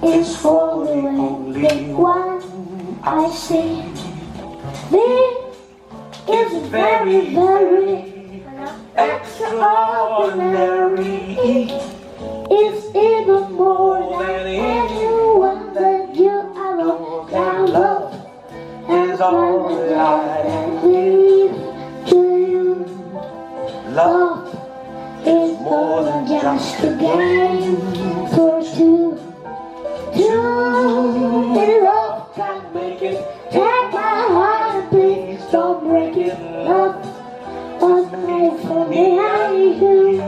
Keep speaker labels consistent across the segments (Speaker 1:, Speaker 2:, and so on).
Speaker 1: is for the only one I see. This is very, very extraordinary. It's even more than anyone that you ever can love. Is all that I can give to you. Love is more than just a game for two. Two in love can make it. Take my heart and please don't break it. Love was made for me and you.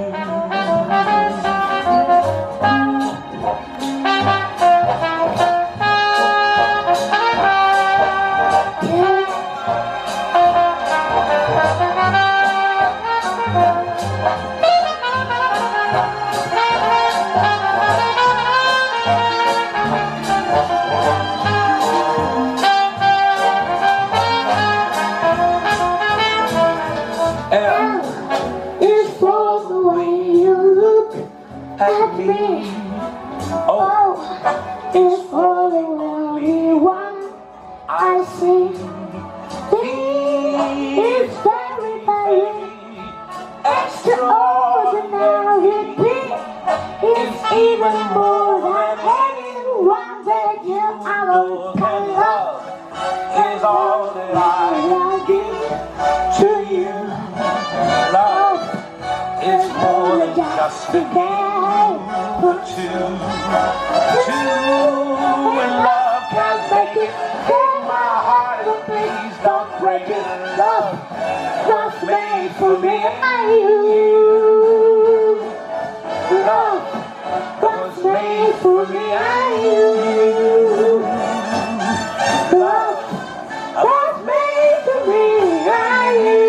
Speaker 1: L is for the way you look at me. O is for the only one I see. B is very, very extraordinary. B is even more than anyone that you ever can love. Is all that I give to you. Love is more than just a game for two. Two in love can make it. Take my heart and please don't break it. Love was made for me and you. Love was made for me and you. Love was made for me and you.